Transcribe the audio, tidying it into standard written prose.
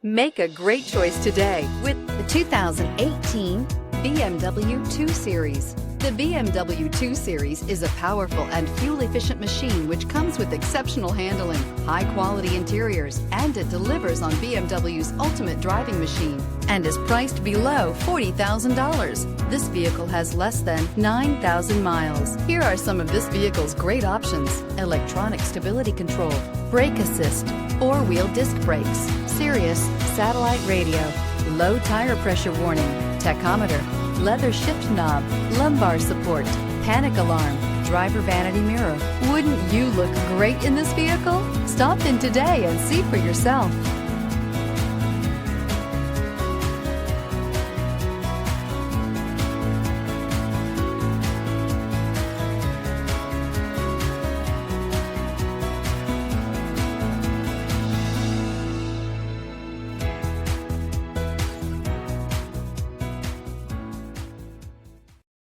Make a great choice today with the 2018 BMW 2 Series. The BMW 2 Series is a powerful and fuel-efficient machine which comes with exceptional handling, high-quality interiors, and it delivers on BMW's ultimate driving machine and is priced below $40,000. This vehicle has less than 9,000 miles. Here are some of this vehicle's great options: electronic stability control, brake assist, four-wheel disc brakes, Sirius satellite radio, low tire pressure warning, tachometer, leather shift knob, lumbar support, panic alarm, driver vanity mirror. Wouldn't you look great in this vehicle? Stop in today and see for yourself.